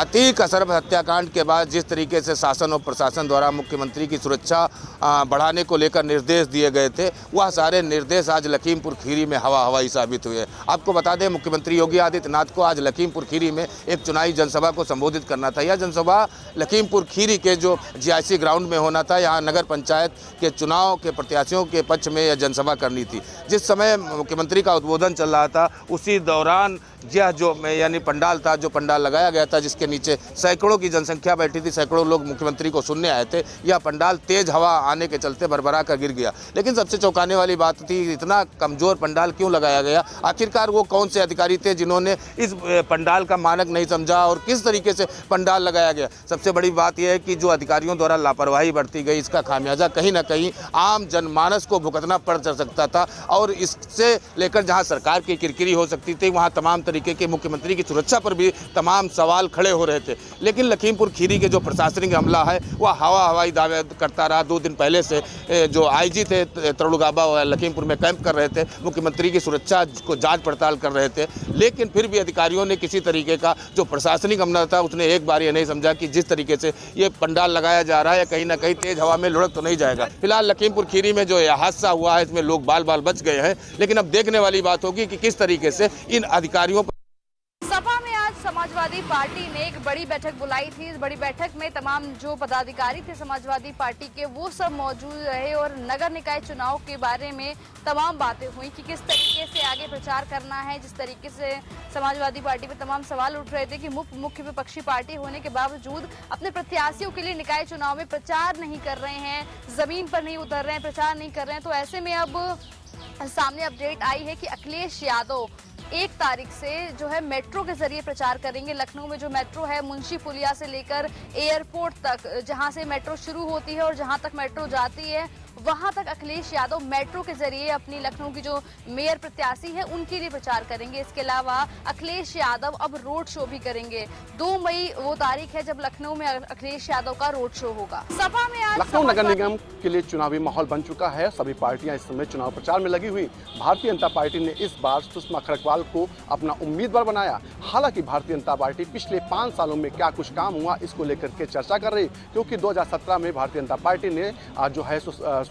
अतीक असरफ हत्याकांड के बाद जिस तरीके से शासन और प्रशासन द्वारा मुख्यमंत्री की सुरक्षा बढ़ाने को लेकर निर्देश दिए गए थे, वह सारे निर्देश आज लखीमपुर खीरी में हवाई साबित हुए। आपको बता दें, मुख्यमंत्री योगी आदित्यनाथ को आज लखीमपुर खीरी में एक चुनावी जनसभा को संबोधित करना था। यह जनसभा लखीमपुर खीरी के जो जीआईसी ग्राउंड में होना था। यहाँ नगर पंचायत के चुनाव के प्रत्याशियों के पक्ष में यह जनसभा करनी थी। जिस समय मुख्यमंत्री का उद्बोधन चल रहा था, उसी दौरान यह जो यानी पंडाल था, जो पंडाल लगाया गया था, जिसके नीचे सैकड़ों की जनसंख्या बैठी थी, सैकड़ों लोग मुख्यमंत्री को सुनने आए थे, यह पंडाल तेज हवा आने के चलते भरभरा कर गिर गया। लेकिन सबसे चौंकाने वाली बात थी, इतना कमज़ोर पंडाल क्यों लगाया गया? आखिरकार वो कौन से अधिकारी थे जिन्होंने इस पंडाल का मानक नहीं समझा और किस तरीके से पंडाल लगाया गया? सबसे बड़ी बात यह है कि जो अधिकारियों द्वारा लापरवाही बरती गई, इसका खामियाजा कहीं ना कहीं आम जनमानस को भुगतना पड़ सकता था। और इससे लेकर जहाँ सरकार की किरकिरी हो सकती थी, वहाँ तमाम तरीके के मुख्यमंत्री की सुरक्षा पर भी तमाम सवाल खड़े हो रहे थे। लेकिन लखीमपुर खीरी के जो प्रशासनिक अमला है, वह हवाई दावे करता रहा। 2 दिन पहले से जो आईजी थे तरुणगाबा लखीमपुर में कैंप कर रहे थे, मुख्यमंत्री की सुरक्षा को जांच पड़ताल कर रहे थे। लेकिन फिर भी अधिकारियों ने किसी तरीके का जो प्रशासनिक अमला था, उसने एक बार ये नहीं समझा कि जिस तरीके से ये पंडाल लगाया जा रहा है, कहीं ना कहीं तेज हवा में लुढ़क तो नहीं जाएगा। फिलहाल लखीमपुर खीरी में जो यह हादसा हुआ है, इसमें लोग बाल बाल बच गए हैं। लेकिन अब देखने वाली बात होगी कि किस तरीके से इन अधिकारियों सपा में आज समाजवादी पार्टी ने एक बड़ी बैठक बुलाई थी। इस बड़ी बैठक में तमाम जो पदाधिकारी थे समाजवादी पार्टी के, वो सब मौजूद रहे और नगर निकाय चुनाव के बारे में तमाम बातें हुई कि किस तरीके से आगे प्रचार करना है। जिस तरीके से समाजवादी पार्टी पे तमाम सवाल उठ रहे थे कि मुख्य विपक्षी पार्टी होने के बावजूद अपने प्रत्याशियों के लिए निकाय चुनाव में प्रचार नहीं कर रहे हैं, जमीन पर नहीं उतर रहे हैं, प्रचार नहीं कर रहे हैं। तो ऐसे में अब सामने अपडेट आई है कि अखिलेश यादव 1 तारीख से जो है मेट्रो के जरिए प्रचार करेंगे। लखनऊ में जो मेट्रो है, मुंशी पुलिया से लेकर एयरपोर्ट तक, जहां से मेट्रो शुरू होती है और जहां तक मेट्रो जाती है, वहां तक अखिलेश यादव मेट्रो के जरिए अपनी लखनऊ की जो मेयर प्रत्याशी है उनके लिए प्रचार करेंगे। इसके अलावा अखिलेश यादव अब रोड शो भी करेंगे। 2 मई वो तारीख है जब लखनऊ में अखिलेश यादव का रोड शो होगा। सभा में आज लखनऊ नगर निगम के लिए चुनावी माहौल बन चुका है। सभी पार्टियां इस समय चुनाव प्रचार में लगी हुई। भारतीय जनता पार्टी ने इस बार सुषमा खरगवाल को अपना उम्मीदवार बनाया। हालांकि भारतीय जनता पार्टी पिछले 5 सालों में क्या कुछ काम हुआ, इसको लेकर के चर्चा कर रही, क्योंकि 2017 में भारतीय जनता पार्टी ने जो है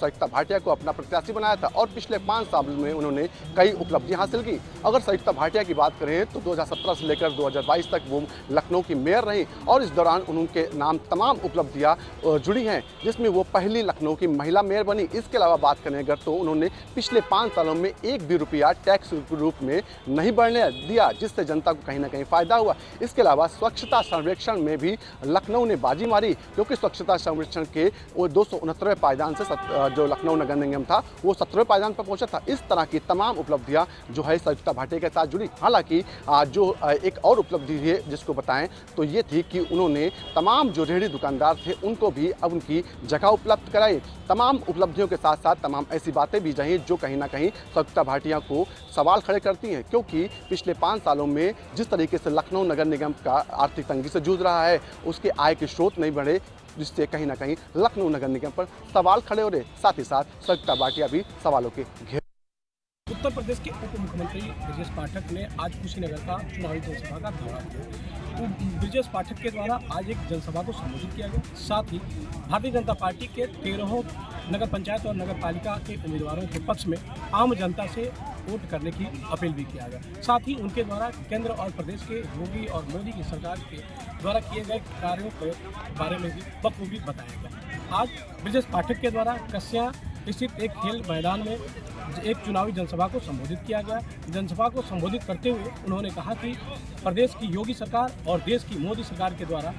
संयुक्ता भाटिया को अपना प्रत्याशी बनाया था और पिछले 5 साल में उन्होंने कई उपलब्धियां हासिल की। अगर संयुक्ता भाटिया की बात करें तो 2017 से लेकर 2022 तक वो लखनऊ की मेयर रही और इस दौरान उनके नाम तमाम उपलब्धियां जुड़ी हैं, जिसमें वो पहली लखनऊ की महिला मेयर बनी। इसके अलावा बात करें अगर तो उन्होंने पिछले 5 सालों में 1 भी रुपया टैक्स रूप में नहीं बढ़ने दिया, जिससे जनता को कहीं ना कहीं फायदा हुआ। इसके अलावा स्वच्छता सर्वेक्षण में भी लखनऊ ने बाजी मारी, क्योंकि स्वच्छता सर्वेक्षण के वो 269वें पायदान से जो लखनऊ नगर निगम था वो 17वें पायदान पर पहुंचा था। इस तरह की तमाम उपलब्धियां जो है संयुक्ता भाटिया के साथ जुड़ी। हालांकि जो एक और उपलब्धि है जिसको बताएं तो ये थी कि उन्होंने तमाम जो रेहड़ी दुकानदार थे उनको भी अब उनकी जगह उपलब्ध कराई। तमाम उपलब्धियों के साथ साथ तमाम ऐसी बातें भी रही जो कहीं ना कहीं संयुक्ता भाटिया को सवाल खड़े करती हैं, क्योंकि पिछले 5 सालों में जिस तरीके से लखनऊ नगर निगम का आर्थिक तंगी से जूझ रहा है, उसके आय के स्रोत नहीं बढ़े, जिससे कहीं ना कहीं लखनऊ नगर निगम पर सवाल खड़े हो रहे। साथ ही साथ संयुक्ता भाटिया भी सवालों के घेरे। उत्तर प्रदेश के उप मुख्यमंत्री ब्रजेश पाठक ने आज कुशीनगर का चुनावी जनसभा का दौरा किया। तो ब्रजेश पाठक के द्वारा आज एक जनसभा को संबोधित किया गया। साथ ही भारतीय जनता पार्टी के 13 नगर पंचायत और नगर पालिका के उम्मीदवारों के पक्ष में आम जनता से वोट करने की अपील भी किया गया। साथ ही उनके द्वारा केंद्र और प्रदेश के योगी और मोदी की सरकार के द्वारा किए गए कार्यों के बारे में भी बखूबी बताया गया। आज ब्रजेश पाठक के द्वारा कस्या स्थित एक खेल मैदान में एक चुनावी जनसभा को संबोधित किया गया। जनसभा को संबोधित करते हुए उन्होंने कहा कि प्रदेश की योगी सरकार और देश की मोदी सरकार के द्वारा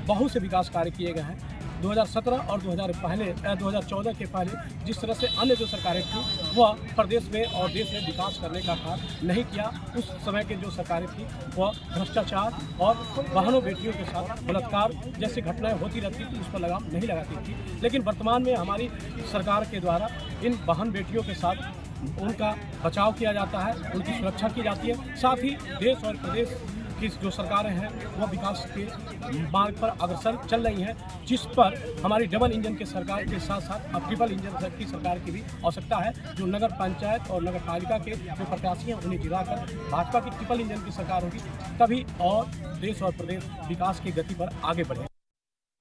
बहुत से विकास कार्य किए गए हैं। 2017 और 2014 के पहले जिस तरह से अन्य जो सरकारें थी वह प्रदेश में और देश में विकास करने का कार्य नहीं किया। उस समय के जो सरकारें थी वह भ्रष्टाचार और बहनों बेटियों के साथ बलात्कार जैसी घटनाएं होती रहती थी, उस पर लगाम नहीं लगाती थी। लेकिन वर्तमान में हमारी सरकार के द्वारा इन बहन बेटियों के साथ उनका बचाव किया जाता है, उनकी सुरक्षा की जाती है। साथ ही देश और प्रदेश की जो सरकारें हैं वह विकास के मार्ग पर अग्रसर चल रही हैं, जिस पर हमारी डबल इंजन की सरकार के साथ साथ अब ट्रिपल इंजन की सरकार की भी आवश्यकता है। जो नगर पंचायत और नगर पालिका के जो प्रत्याशी हैं उन्हें जिलाकर भाजपा की ट्रिपल इंजन की सरकार होगी, तभी और देश और प्रदेश विकास की गति पर आगे बढ़े।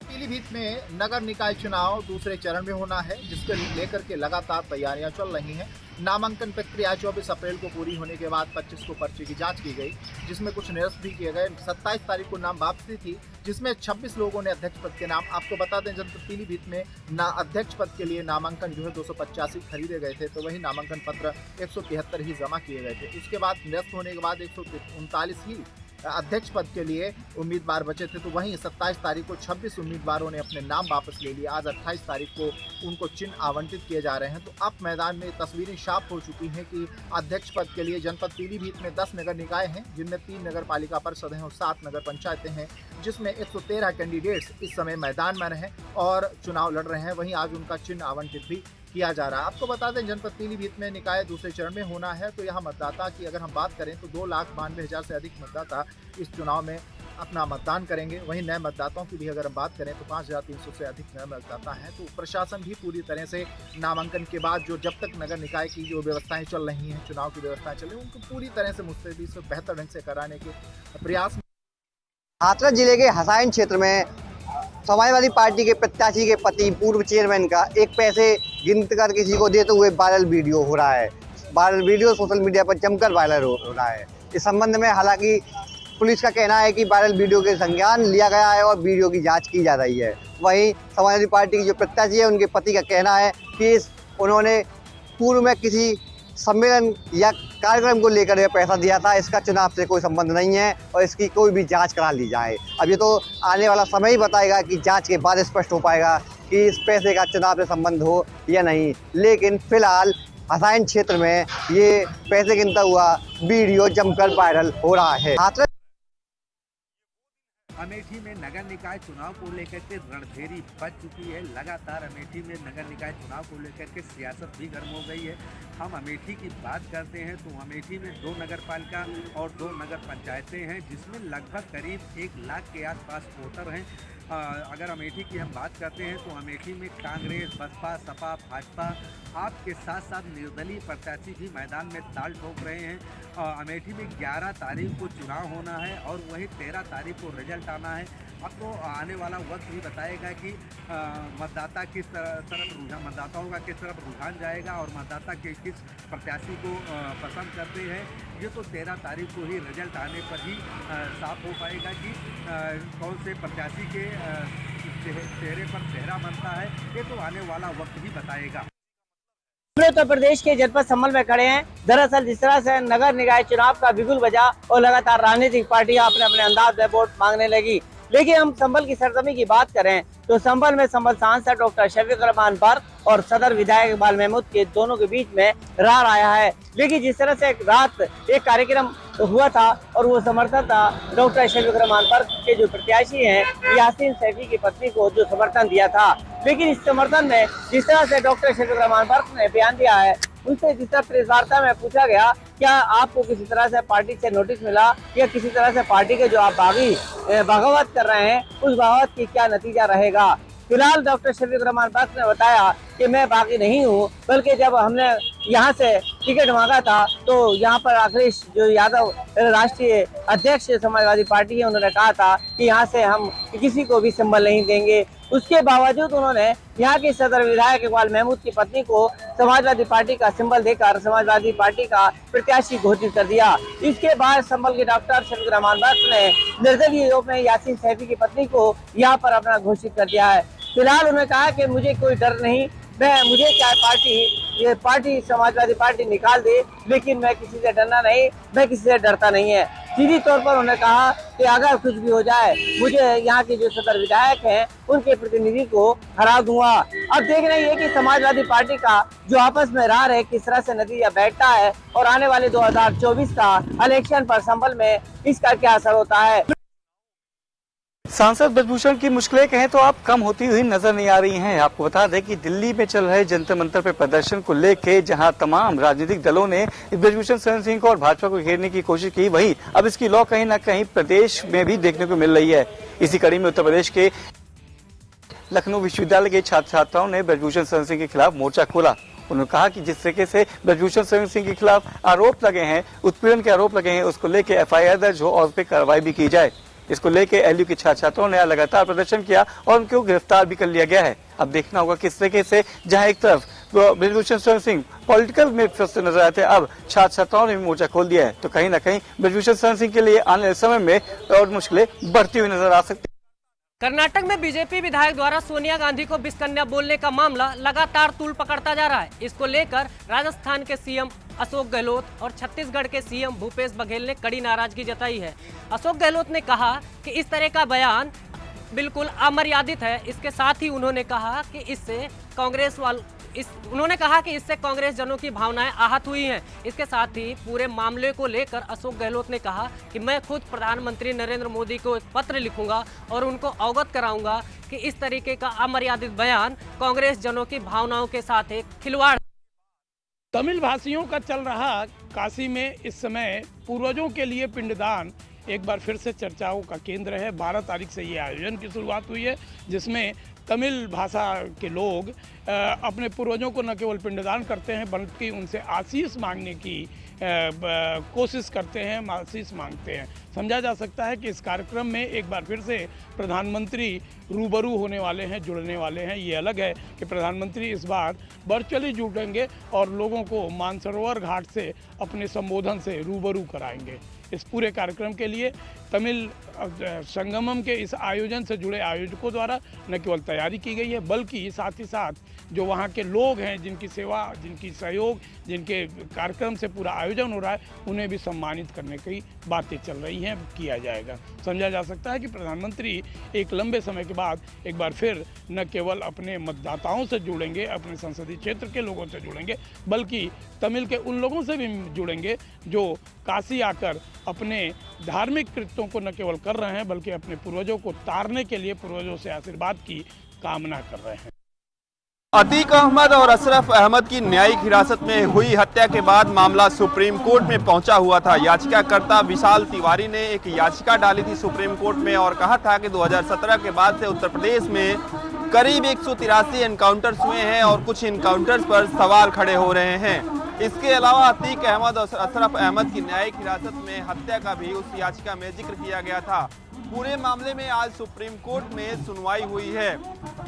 पीलीभीत में नगर निकाय चुनाव दूसरे चरण में होना है, जिसके लेकर के लगातार तैयारियां चल रही हैं। नामांकन प्रक्रिया 24 अप्रैल को पूरी होने के बाद 25 को पर्चे की जांच की गई, जिसमें कुछ निरस्त भी किए गए। 27 तारीख को नाम वापसी थी, जिसमें 26 लोगों ने अध्यक्ष पद के नाम। आपको बता दें, जनपद पीलीभीत में अध्यक्ष पद के लिए नामांकन जो है 285 खरीदे गए थे, तो वही नामांकन पत्र 173 ही जमा किए गए थे। उसके बाद निरस्त होने के बाद 139 ही अध्यक्ष पद के लिए उम्मीदवार बचे थे, तो वहीं 27 तारीख को 26 उम्मीदवारों ने अपने नाम वापस ले लिए। आज 28 तारीख को उनको चिन्ह आवंटित किए जा रहे हैं। तो अब मैदान में तस्वीरें साफ हो चुकी हैं कि अध्यक्ष पद के लिए जनपद पीलीभीत में 10 नगर निकाय हैं, जिनमें 3 नगर पालिका परिषद हैं और 7 नगर पंचायतें हैं, जिसमें 113 कैंडिडेट्स इस समय मैदान में हैं और चुनाव लड़ रहे हैं। वहीं आज उनका चिन्ह आवंटित भी किया जा रहा है। आपको बता दें, जनपद पीलीभीत में निकाय दूसरे चरण में होना है, तो यहाँ मतदाता की अगर हम बात करें तो 2,92,000 से अधिक मतदाता इस चुनाव में अपना मतदान करेंगे। वहीं नए मतदाताओं की भी अगर हम बात करें तो 5,300 से अधिक नए मतदाता हैं। तो प्रशासन भी पूरी तरह से नामांकन के बाद जो जब तक नगर निकाय की जो व्यवस्थाएं चल रही हैं, चुनाव की व्यवस्थाएं चल रही हैं, उनको पूरी तरह से मुस्तैदी से बेहतर ढंग से कराने के प्रयास। हाथरस जिले के हसाइन क्षेत्र में समाजवादी पार्टी के प्रत्याशी के पति पूर्व चेयरमैन का एक पैसे गिनती कर किसी को देते हुए वायरल वीडियो हो रहा है। वायरल वीडियो सोशल मीडिया पर जमकर वायरल हो रहा है। इस संबंध में हालांकि पुलिस का कहना है कि वायरल वीडियो के संज्ञान लिया गया है और वीडियो की जांच की जा रही है। वहीं समाजवादी पार्टी की जो प्रत्याशी है उनके पति का कहना है कि उन्होंने पूर्व में किसी सम्मेलन या कार्यक्रम को लेकर पैसा दिया था, इसका चुनाव से कोई संबंध नहीं है और इसकी कोई भी जांच करा ली जाए। अब ये तो आने वाला समय ही बताएगा कि जांच के बाद स्पष्ट हो पाएगा कि इस पैसे का चुनाव से संबंध हो या नहीं। लेकिन फिलहाल हसाइन क्षेत्र में ये पैसे गिनता हुआ वीडियो जमकर वायरल हो रहा है। अमेठी में नगर निकाय चुनाव को लेकर के रणभेरी बच चुकी है। लगातार अमेठी में नगर निकाय चुनाव को लेकर के सियासत भी गर्म हो गई है। हम अमेठी की बात करते हैं तो अमेठी में 2 नगर पालिका और 2 नगर पंचायतें हैं, जिसमें लगभग करीब 1 लाख के आसपास वोटर हैं। अगर अमेठी की हम बात करते हैं तो अमेठी में कांग्रेस, बसपा, सपा, भाजपा आपके साथ साथ निर्दलीय प्रत्याशी भी मैदान में ताल ठोक रहे हैं। अमेठी में 11 तारीख को चुनाव होना है और वही 13 तारीख को रिजल्ट आना है। अब तो आने वाला वक्त ही बताएगा कि मतदाता किस तरफ रुझान, मतदाताओं का किस तरफ रुझान जाएगा और मतदाता किस प्रत्याशी को पसंद करते हैं। ये तो 13 तारीख को ही रिजल्ट आने पर ही साफ हो पाएगा कि कौन से प्रत्याशी के चेहरे पर चेहरा बनता है। ये तो आने वाला वक्त ही बताएगा। उत्तर प्रदेश के जनपद संभल में खड़े हैं। दरअसल जिस तरह से नगर निकाय चुनाव का बिगुल बजा और लगातार राजनीतिक पार्टियां अपने अपने अंदाज में वोट मांगने लगी, लेकिन हम संभल की सरजमी की बात करें तो संभल में संभल सांसद डॉक्टर शफीक रहमान बर्क और सदर विधायक इकबाल महमूद के दोनों के बीच में रार आया है। लेकिन जिस तरह से रात एक कार्यक्रम हुआ था और वो समर्थन था डॉक्टर शफीक रहमान बर्क के जो प्रत्याशी हैं यासीन सैफी की पत्नी को जो समर्थन दिया था, लेकिन इस समर्थन में जिस तरह से डॉक्टर शफीक रहमान बर्क ने बयान दिया है, उनसे जिस तरह प्रेस वार्ता में पूछा गया क्या आपको किसी तरह से पार्टी से नोटिस मिला या किसी तरह से पार्टी के जो आप बगावत कर रहे हैं उस बगावत की क्या नतीजा रहेगा। फिलहाल डॉक्टर शफीक रहमान बर्क ने बताया कि मैं बागी नहीं हूँ, बल्कि जब हमने यहाँ से टिकट मांगा था तो यहाँ पर अखिलेश जो यादव राष्ट्रीय अध्यक्ष समाजवादी पार्टी है, उन्होंने कहा था कि यहाँ से हम किसी को भी सिंबल नहीं देंगे। उसके बावजूद उन्होंने यहाँ के सदर विधायक इकबाल महमूद की पत्नी को समाजवादी पार्टी का सिंबल देकर समाजवादी पार्टी का प्रत्याशी घोषित कर दिया। इसके बाद संभल के डॉक्टर शफीक रहमान बर्क ने निर्दलीय रूप में यासीन सैफी की पत्नी को यहाँ पर अपना घोषित कर दिया है। फिलहाल उन्होंने कहा कि मुझे कोई डर नहीं, मुझे चाहे पार्टी समाजवादी पार्टी निकाल दे, लेकिन मैं किसी से डरना नहीं, मैं किसी से डरता नहीं है। सीधी तौर पर उन्होंने कहा कि अगर कुछ भी हो जाए मुझे यहाँ के जो सदर विधायक हैं उनके प्रतिनिधि को हरा दूंगा। अब देखना ये कि समाजवादी पार्टी का जो आपस में रार है किस तरह से नतीजा बैठता है और आने वाले 2024 का इलेक्शन पर संभल में इसका क्या असर होता है। सांसद ब्रजभूषण की मुश्किलें कहें तो आप कम होती हुई नजर नहीं आ रही हैं। आपको बता दें कि दिल्ली में चल रहे जंतर मंतर पे प्रदर्शन को लेकर जहां तमाम राजनीतिक दलों ने ब्रजभूषण शरण सिंह को और भाजपा को घेरने की कोशिश की, वहीं अब इसकी लौ कहीं न कहीं प्रदेश में भी देखने को मिल रही है। इसी कड़ी में उत्तर प्रदेश के लखनऊ विश्वविद्यालय के छात्र छात्राओं ने ब्रजभूषण शरण सिंह के खिलाफ मोर्चा खोला। उन्होंने कहा कि जिस तरीके से ब्रजभूषण शरण सिंह के खिलाफ आरोप लगे हैं, उत्पीड़न के आरोप लगे हैं, उसको लेकर FIR दर्ज हो और उस पर कार्रवाई भी की जाए। इसको लेकर LU के छात्र छात्राओं ने लगातार प्रदर्शन किया और उनको गिरफ्तार भी कर लिया गया है। अब देखना होगा किस तरीके से, जहां एक तरफ ब्रजभूषण शरण सिंह पॉलिटिकल में फंसते नजर आते हैं, अब छात्र छात्राओं ने भी मोर्चा खोल दिया है, तो कहीं ना कहीं ब्रजभूषण शरण सिंह के लिए आने वाले समय में और मुश्किलें बढ़ती हुई नजर आ सकती है। कर्नाटक में बीजेपी विधायक द्वारा सोनिया गांधी को विषकन्या बोलने का मामला लगातार तूल पकड़ता जा रहा है। इसको लेकर राजस्थान के CM अशोक गहलोत और छत्तीसगढ़ के CM भूपेश बघेल ने कड़ी नाराजगी जताई है। अशोक गहलोत ने कहा कि इस तरह का बयान बिल्कुल अमर्यादित है। इसके साथ ही उन्होंने कहा कि इससे कांग्रेस जनों की भावनाएं आहत हुई हैं। इसके साथ ही पूरे मामले को लेकर अशोक गहलोत ने कहा कि मैं खुद प्रधानमंत्री नरेंद्र मोदी को एक पत्र लिखूंगा और उनको अवगत कराऊंगा कि इस तरीके का अमर्यादित बयान कांग्रेस जनों की भावनाओं के साथ एक खिलवाड़। तमिल भाषियों का चल रहा काशी में इस समय पूर्वजों के लिए पिंडदान एक बार फिर से चर्चाओं का केंद्र है। 12 तारीख से ये आयोजन की शुरुआत हुई है, जिसमें तमिल भाषा के लोग अपने पूर्वजों को न केवल पिंडदान करते हैं बल्कि उनसे आशीष मांगने की कोशिश करते हैं, आशीष मांगते हैं। समझा जा सकता है कि इस कार्यक्रम में एक बार फिर से प्रधानमंत्री रूबरू होने वाले हैं, जुड़ने वाले हैं। ये अलग है कि प्रधानमंत्री इस बार वर्चुअली जुड़ेंगे और लोगों को मानसरोवर घाट से अपने संबोधन से रूबरू कराएंगे। इस पूरे कार्यक्रम के लिए तमिल संगमम के इस आयोजन से जुड़े आयोजकों द्वारा न केवल तैयारी की गई है, बल्कि साथ ही साथ जो वहाँ के लोग हैं, जिनकी सेवा, जिनकी सहयोग, जिनके कार्यक्रम से पूरा आयोजन हो रहा है, उन्हें भी सम्मानित करने की बातें चल रही हैं, किया जाएगा। समझा जा सकता है कि प्रधानमंत्री एक लंबे समय के बाद एक बार फिर न केवल अपने मतदाताओं से जुड़ेंगे, अपने संसदीय क्षेत्र के लोगों से जुड़ेंगे, बल्कि तमिल के उन लोगों से भी जुड़ेंगे जो काशी आकर अपने धार्मिक कृत्यों को न केवल कर रहे हैं बल्कि अपने पूर्वजों को तारने के लिए पूर्वजों से आशीर्वाद की कामना कर रहे हैं। अतीक अहमद और अशरफ अहमद की न्यायिक हिरासत में हुई हत्या के बाद मामला सुप्रीम कोर्ट में पहुंचा हुआ था। याचिकाकर्ता विशाल तिवारी ने एक याचिका डाली थी सुप्रीम कोर्ट में और कहा था कि 2017 के बाद से उत्तर प्रदेश में करीब 183 एनकाउंटर्स हुए हैं और कुछ एनकाउंटर्स पर सवाल खड़े हो रहे हैं। इसके अलावा अतीक अहमद और अशरफ अहमद की न्यायिक हिरासत में हत्या का भी उस याचिका में जिक्र किया गया था। पूरे मामले में आज सुप्रीम कोर्ट में सुनवाई हुई है।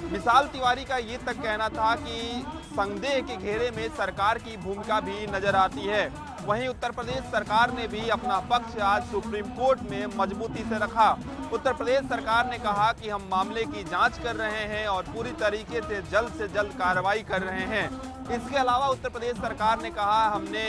विशाल तिवारी का ये तक कहना था कि संदेह के घेरे में सरकार की भूमिका भी नजर आती है। वहीं उत्तर प्रदेश सरकार ने भी अपना पक्ष आज सुप्रीम कोर्ट में मजबूती से रखा। उत्तर प्रदेश सरकार ने कहा कि हम मामले की जांच कर रहे हैं और पूरी तरीके से जल्द कार्रवाई कर रहे हैं। इसके अलावा उत्तर प्रदेश सरकार ने कहा हमने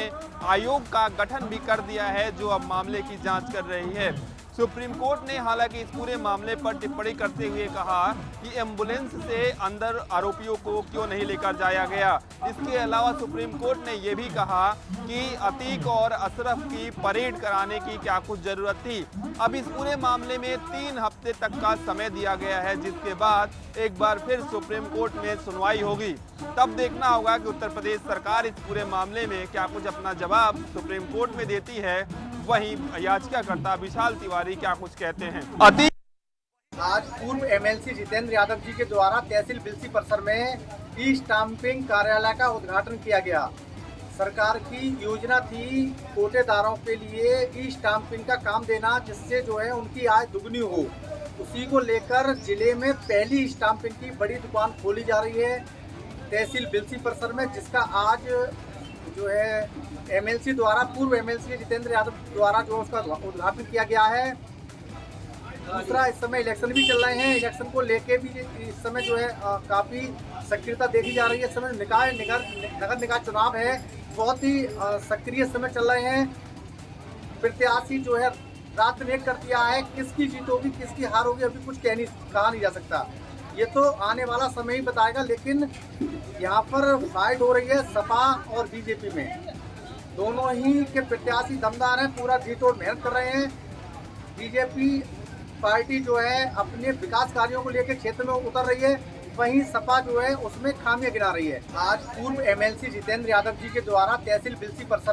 आयोग का गठन भी कर दिया है जो अब मामले की जांच कर रही है। सुप्रीम कोर्ट ने हालांकि इस पूरे मामले पर टिप्पणी करते हुए कहा कि एम्बुलेंस से अंदर आरोपियों को क्यों नहीं लेकर जाया गया। इसके अलावा सुप्रीम कोर्ट ने यह भी कहा कि अतीक और अशरफ की परेड कराने की क्या कुछ जरूरत थी। अब इस पूरे मामले में 3 हफ्ते तक का समय दिया गया है, जिसके बाद एक बार फिर सुप्रीम कोर्ट में सुनवाई होगी। तब देखना होगा कि उत्तर प्रदेश सरकार इस पूरे मामले में क्या कुछ अपना जवाब सुप्रीम कोर्ट में देती है। वहीं याचिकाकर्ता विशाल तिवारी क्या कुछ कहते हैं। आज पूर्व MLC जितेंद्र यादव जी के द्वारा तहसील बिलसी परिसर में ई-स्टाम्पिंग कार्यालय का उद्घाटन किया गया। सरकार की योजना थी कोटेदारों के लिए ई-स्टाम्पिंग का काम देना, जिससे जो है उनकी आय दुगनी हो। उसी को लेकर जिले में पहली स्टाम्पिंग की बड़ी दुकान खोली जा रही है तहसील बिलसी परिसर में, जिसका आज जो है MLC द्वारा, पूर्व MLC जितेंद्र यादव द्वारा जो उसका उद्घाटन किया गया है। दूसरा, इस समय इलेक्शन भी चल रहे हैं। इलेक्शन को लेके भी इस समय जो है काफ़ी सक्रियता देखी जा रही है। इस समय नगर निकाय चुनाव है, बहुत ही सक्रिय समय चल रहे हैं। प्रत्याशी जो है रात नेक कर दिया है, किसकी जीत होगी किसकी हार होगी अभी कुछ कहा नहीं जा सकता। ये तो आने वाला समय ही बताएगा। लेकिन यहाँ पर फाइट हो रही है सपा और बीजेपी में। दोनों ही के प्रत्याशी दमदार हैं, पूरा जी तोड़ मेहनत कर रहे हैं। बीजेपी पार्टी जो है अपने विकास कार्यों को लेकर क्षेत्र में उतर रही है, वहीं सपा जो है उसमें खामियां गिना रही है। आज पूर्व एमएलसी जितेंद्र यादव जी के द्वारा तहसील बिलसी परिषद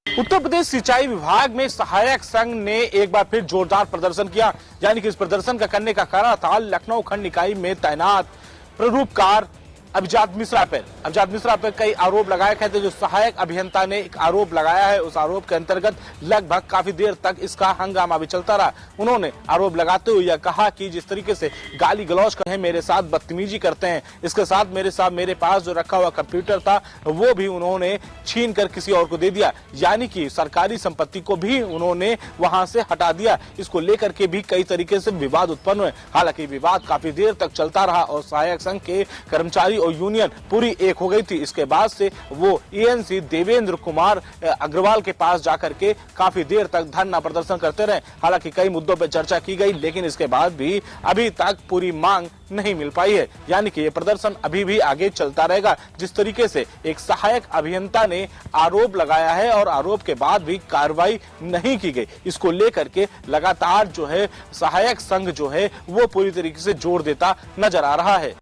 उत्तर प्रदेश सिंचाई विभाग में सहायक संघ ने एक बार फिर जोरदार प्रदर्शन किया। यानी कि इस प्रदर्शन का करने का कारण था लखनऊ खंड निकाय में तैनात प्ररूपकार अभिजात मिश्रा पर कई आरोप लगाए गए थे। जो सहायक अभियंता ने एक आरोप लगाया है, उस आरोप के अंतर्गत लगभग काफी देर तक इसका हंगामा भी चलता रहा। उन्होंने आरोप लगाते हुए यह कहा कि जिस तरीके से गाली गलौज करते हैं, मेरे साथ बदतमीजी करते हैं, इसके साथ मेरे पास जो रखा हुआ कंप्यूटर था वो भी उन्होंने छीन कर किसी और को दे दिया। यानी कि सरकारी संपत्ति को भी उन्होंने वहां से हटा दिया। इसको लेकर के भी कई तरीके से विवाद उत्पन्न हुए। हालांकि विवाद काफी देर तक चलता रहा और सहायक संघ के कर्मचारी और यूनियन पूरी एक हो गई थी। इसके बाद से वो एएनसी देवेंद्र कुमार अग्रवाल के पास जाकर के काफी देर तक धरना प्रदर्शन करते रहे। हालांकि कई मुद्दों पर चर्चा की गई, लेकिन इसके बाद भी अभी तक पूरी मांग नहीं मिल पाई है। यानी कि ये प्रदर्शन अभी भी आगे चलता रहेगा। जिस तरीके से एक सहायक अभियंता ने आरोप लगाया है और आरोप के बाद भी कार्रवाई नहीं की गई, इसको लेकर के लगातार जो है सहायक संघ जो है वो पूरी तरीके से जोर देता नजर आ रहा है।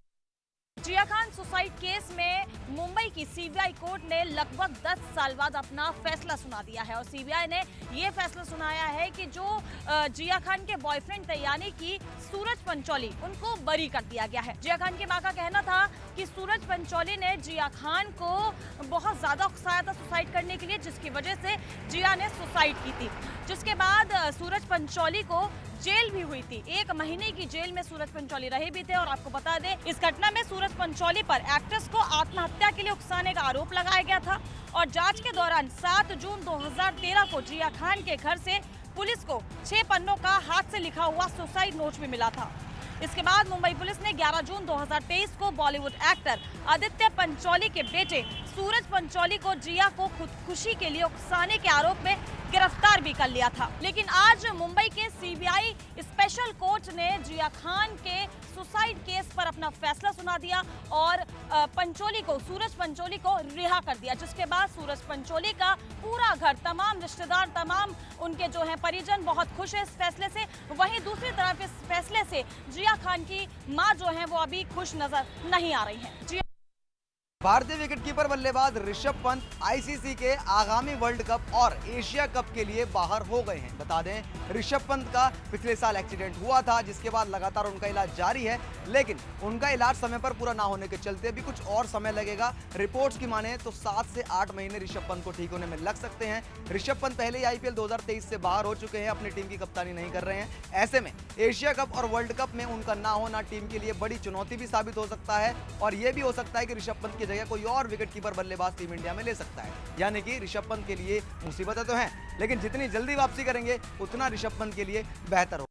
जिया खान सुसाइड केस में मुंबई की सीबीआई कोर्ट ने लगभग 10 साल बाद अपना फैसला सुना दिया है और सीबीआई ने ये फैसला सुनाया है कि जो जिया खान के बॉयफ्रेंड थे यानी कि सूरज पंचौली, उनको बरी कर दिया गया है। जिया खान के मां का कहना था कि सूरज पंचौली ने जिया खान को बहुत ज्यादा उकसाया था सुसाइड करने के लिए, जिसकी वजह से जिया ने सुसाइड की थी। जिसके बाद सूरज पंचौली को जेल भी हुई थी। 1 महीने की जेल में सूरज पंचौली रहे भी थे। और आपको बता दें, इस घटना में सूरज पंचौली पर एक्ट्रेस को आत्महत्या के लिए उकसाने का आरोप लगाया गया था। और जांच के दौरान 7 जून 2013 को जिया खान के घर से पुलिस को 6 पन्नों का हाथ से लिखा हुआ सुसाइड नोट भी मिला था। इसके बाद मुंबई पुलिस ने 11 जून 2023 को बॉलीवुड एक्टर आदित्य पंचौली के बेटे सूरज पंचौली को जिया को खुदकुशी के लिए उकसाने के आरोप में गिरफ्तार भी कर लिया था। लेकिन आज मुंबई के सीबीआई स्पेशल कोर्ट ने जिया खान के सुसाइड केस पर अपना फैसला सुना दिया और सूरज पंचौली को रिहा कर दिया। जिसके बाद सूरज पंचौली का पूरा घर, तमाम रिश्तेदार, तमाम उनके जो हैं परिजन बहुत खुश है इस फैसले से। वहीं दूसरी तरफ इस फैसले से जिया खान की मां जो है वो अभी खुश नजर नहीं आ रही है। भारतीय विकेटकीपर बल्लेबाज ऋषभ पंत आईसीसी के आगामी वर्ल्ड कप और एशिया कप के लिए बाहर हो गए हैं। बता दें, ऋषभ पंत का पिछले साल एक्सीडेंट हुआ था, जिसके बाद लगातार उनका इलाज जारी है, लेकिन उनका इलाज समय पर पूरा ना होने के चलते भी कुछ और समय लगेगा। रिपोर्ट्स की माने तो 7 से 8 महीने ऋषभ पंत को ठीक होने में लग सकते हैं। ऋषभ पंत पहले ही आईपीएल 2023 से बाहर हो चुके हैं, अपनी टीम की कप्तानी नहीं कर रहे हैं। ऐसे में एशिया कप और वर्ल्ड कप में उनका ना होना टीम के लिए बड़ी चुनौती भी साबित हो सकता है और यह भी हो सकता है कि ऋषभ पंत की जगह कोई और विकेटकीपर बल्लेबाज टीम इंडिया में ले सकता है। यानी कि ऋषभ पंत के लिए मुसीबतें तो हैं, लेकिन जितनी जल्दी वापसी करेंगे उतना ऋषभ पंत के लिए बेहतर हो।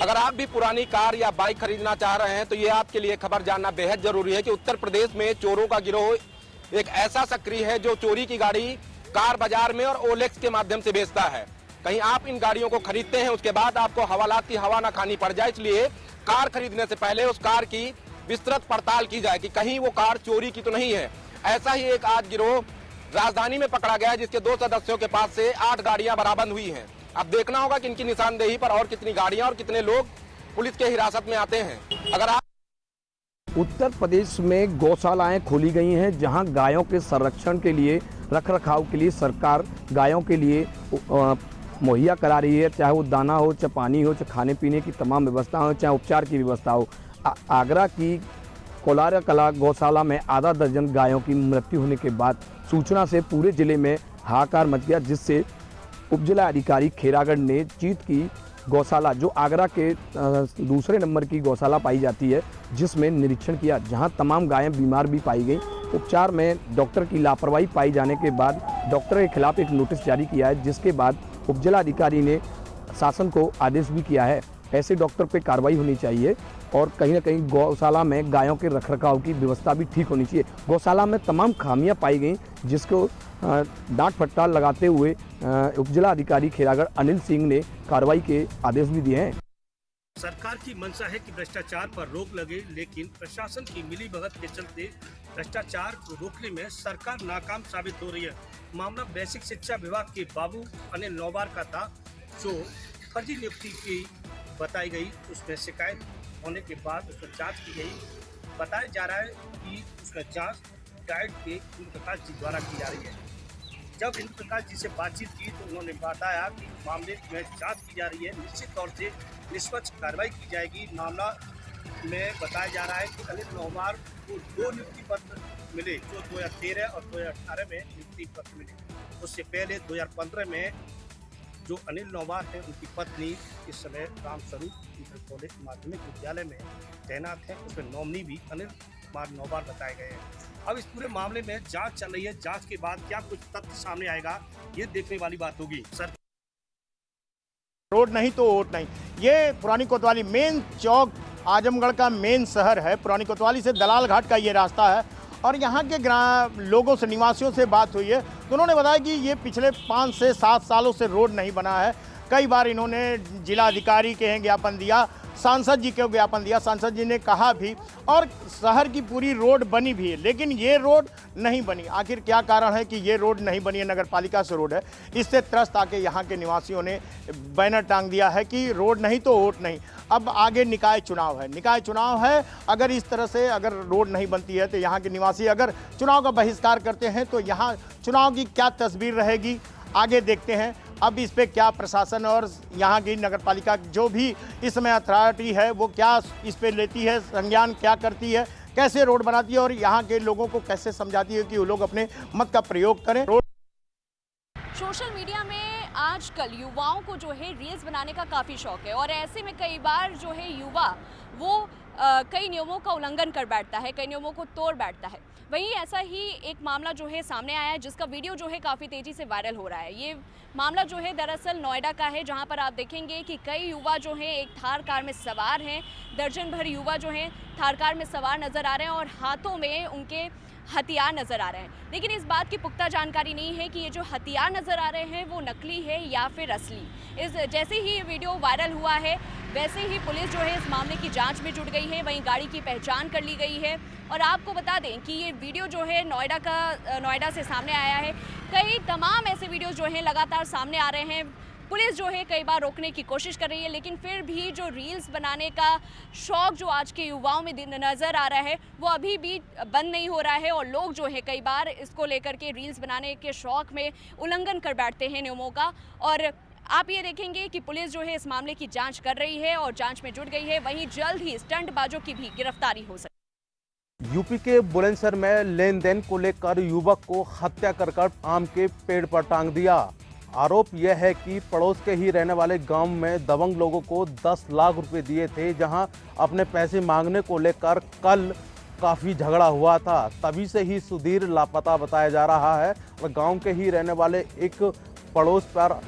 अगर आप भी पुरानी कार या बाइक खरीदना चाह रहे हैं तो ये आपके लिए खबर जानना बेहद जरूरी है कि उत्तर प्रदेश में चोरों का गिरोह एक ऐसा सक्रिय है जो चोरी की गाड़ी कार बाजार में और ओलेक्स के माध्यम से बेचता है। कहीं आप इन गाड़ियों को खरीदते हैं, उसके बाद आपको हवालात की हवा ना खानी पड़ जाए, इसलिए कार खरीदने से पहले उस कार की विस्तृत पड़ताल की जाए कि कहीं वो कार चोरी की तो नहीं है। ऐसा ही एक आज गिरोह राजधानी में पकड़ा गया, जिसके 2 सदस्यों के पास से 8 गाड़ियां बरामद हुई हैं। अब देखना होगा कि इनकी निशानदेही पर और कितनी गाड़ियां और कितने लोग पुलिस के हिरासत में आते हैं। अगर आप उत्तर प्रदेश में गौशालाएं खोली गई हैं, जहां गायों के संरक्षण के लिए, रखरखाव के लिए सरकार गायों के लिए मुहैया करा रही है, चाहे वो दाना हो, चाहे पानी हो, चाहे खाने पीने की तमाम व्यवस्था हो, चाहे उपचार की व्यवस्था हो। आगरा की कोलारा कला गौशाला में आधा दर्जन गायों की मृत्यु होने के बाद सूचना से पूरे जिले में हाहाकार मच गया, जिससे उपजिला अधिकारी खेरागढ़ ने चीत की गौशाला, जो आगरा के दूसरे नंबर की गौशाला पाई जाती है, जिसमें निरीक्षण किया, जहां तमाम गायें बीमार भी पाई गई। उपचार में डॉक्टर की लापरवाही पाई जाने के बाद डॉक्टर के खिलाफ एक नोटिस जारी किया है, जिसके बाद उपजिला अधिकारी ने शासन को आदेश भी किया है ऐसे डॉक्टर पे कार्रवाई होनी चाहिए और कहीं ना कहीं गौशाला में गायों के रखरखाव की व्यवस्था भी ठीक होनी चाहिए। गौशाला में तमाम खामियां पाई गई, जिसको डांट फटकार लगाते हुए उपजिला अधिकारी खेरागढ़ अनिल सिंह ने कार्रवाई के आदेश भी दिए हैं। सरकार की मंशा है कि भ्रष्टाचार पर रोक लगे, लेकिन प्रशासन की मिलीभगत के चलते भ्रष्टाचार को रोकने में सरकार नाकाम साबित हो रही है। मामला बेसिक शिक्षा विभाग के बाबू अनिल नौबार का था, जो फर्जी नियुक्ति की बताई गई। उसमें शिकायत होने के बाद उसमें जांच की गई। बताया जा रहा है कि उसमें जांच गाइड के इंद्र प्रकाश जी द्वारा की जा रही है। जब इंद्र प्रकाश जी से बातचीत की तो उन्होंने बताया कि मामले में जांच की जा रही है, निश्चित तौर से निष्पक्ष कार्रवाई की जाएगी। मामला में बताया जा रहा है कि अनिल नौमार को 2 नियुक्ति पत्र मिले, जो 2013 और 2018 में नियुक्ति पत्र मिले। उससे पहले 2015 में जो अनिल नौमार हैं, उनकी पत्नी इस समय रामस्वरूप इंटर कॉलेज माध्यमिक विद्यालय में तैनात है। उसमें नॉमिनी भी अनिल कुमार नौमार बताए गए हैं। अब इस पूरे मामले में जांच चल रही है। जांच के बाद क्या कुछ तथ्य सामने आएगा, ये देखने वाली बात होगी। सर, रोड नहीं तो वोट नहीं, ये पुरानी कोतवाली मेन चौक आजमगढ़ का मेन शहर है। पुरानी कोतवाली से दलाल घाट का ये रास्ता है और यहाँ के लोगों से, निवासियों से बात हुई है तो उन्होंने बताया कि ये पिछले 5 से 7 सालों से रोड नहीं बना है। कई बार इन्होंने जिला अधिकारी के ज्ञापन दिया, सांसद जी को ज्ञापन दिया, सांसद जी ने कहा भी और शहर की पूरी रोड बनी भी है, लेकिन ये रोड नहीं बनी। आखिर क्या कारण है कि ये रोड नहीं बनी है? नगर पालिका से रोड है। इससे त्रस्त आके यहाँ के निवासियों ने बैनर टांग दिया है कि रोड नहीं तो वोट नहीं। अब आगे निकाय चुनाव है, निकाय चुनाव है। अगर इस तरह से अगर रोड नहीं बनती है तो यहाँ के निवासी अगर चुनाव का बहिष्कार करते हैं तो यहाँ चुनाव की क्या तस्वीर रहेगी, आगे देखते हैं। अब इस पे क्या प्रशासन और यहाँ की नगर पालिका जो भी इस समय अथॉरिटी है वो क्या इस पे लेती है, संज्ञान क्या करती है, कैसे रोड बनाती है और यहाँ के लोगों को कैसे समझाती है कि वो लोग अपने मत का प्रयोग करें। सोशल मीडिया में आजकल युवाओं को जो है रील्स बनाने का काफ़ी शौक है और ऐसे में कई बार जो है युवा वो कई नियमों का उल्लंघन कर बैठता है, कई नियमों को तोड़ बैठता है। वहीं ऐसा ही एक मामला जो है सामने आया है जिसका वीडियो जो है काफ़ी तेज़ी से वायरल हो रहा है। ये मामला जो है दरअसल नोएडा का है, जहां पर आप देखेंगे कि कई युवा जो हैं एक थार कार में सवार हैं। दर्जन भर युवा जो हैं थार कार में सवार नज़र आ रहे हैं और हाथों में उनके हथियार नज़र आ रहे हैं। लेकिन इस बात की पुख्ता जानकारी नहीं है कि ये जो हथियार नज़र आ रहे हैं वो नकली है या फिर असली। जैसे ही ये वीडियो वायरल हुआ है वैसे ही पुलिस जो है इस मामले की जांच में जुट गई है। वहीं गाड़ी की पहचान कर ली गई है और आपको बता दें कि ये वीडियो जो है नोएडा से सामने आया है। कई तमाम ऐसे वीडियो जो हैं लगातार सामने आ रहे हैं। पुलिस जो है कई बार रोकने की कोशिश कर रही है, लेकिन फिर भी जो रील्स बनाने का शौक जो आज के युवाओं में नज़र आ रहा है वो अभी भी बंद नहीं हो रहा है और लोग जो है कई बार इसको लेकर के रील्स बनाने के शौक में उल्लंघन कर बैठते हैं नियमों का। और आप ये देखेंगे कि पुलिस जो है इस मामले की जांच कर रही है और जांच में जुट गई है। वहीं जल्द ही स्टंटबाजों की भी गिरफ्तारी हो सकती है। यूपी के बुलंदशहर में लेन देन को लेकर युवक को हत्या कर आम के पेड़ पर टांग दिया। आरोप यह है कि पड़ोस के ही रहने वाले गांव में दबंग लोगों को 10 लाख रुपए दिए थे, जहां अपने पैसे मांगने को लेकर कल काफ़ी झगड़ा हुआ था। तभी से ही सुधीर लापता बताया जा रहा है और गांव के ही रहने वाले एक पड़ोस पर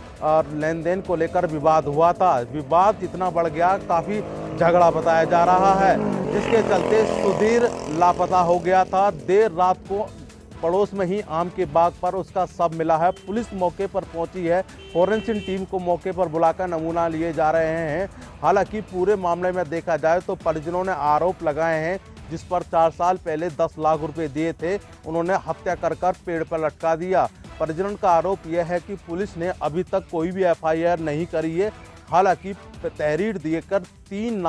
लेन देन को लेकर विवाद हुआ था। विवाद इतना बढ़ गया, काफ़ी झगड़ा बताया जा रहा है, जिसके चलते सुधीर लापता हो गया था। देर रात को पड़ोस में ही आम के बाग पर उसका शव मिला है। पुलिस मौके पर पहुंची है, फोरेंसिक टीम को मौके पर बुलाकर नमूना लिए जा रहे हैं। हालांकि पूरे मामले में देखा जाए तो परिजनों ने आरोप लगाए हैं, जिस पर 4 साल पहले 10 लाख रुपए दिए थे, उन्होंने हत्या कर पेड़ पर लटका दिया। परिजनों का आरोप यह है कि पुलिस ने अभी तक कोई भी FIR नहीं करी है। हालांकि तहरीर देकर 3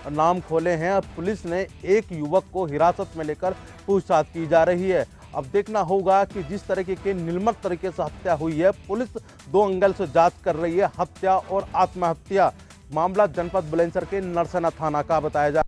नाम खोले हैं और पुलिस ने एक युवक को हिरासत में लेकर पूछताछ की जा रही है। अब देखना होगा कि जिस तरीके के निर्मम तरीके से हत्या हुई है, पुलिस 2 एंगल से जांच कर रही है, हत्या और आत्महत्या। मामला जनपद बुलंदशहर के नरसना थाना का बताया जा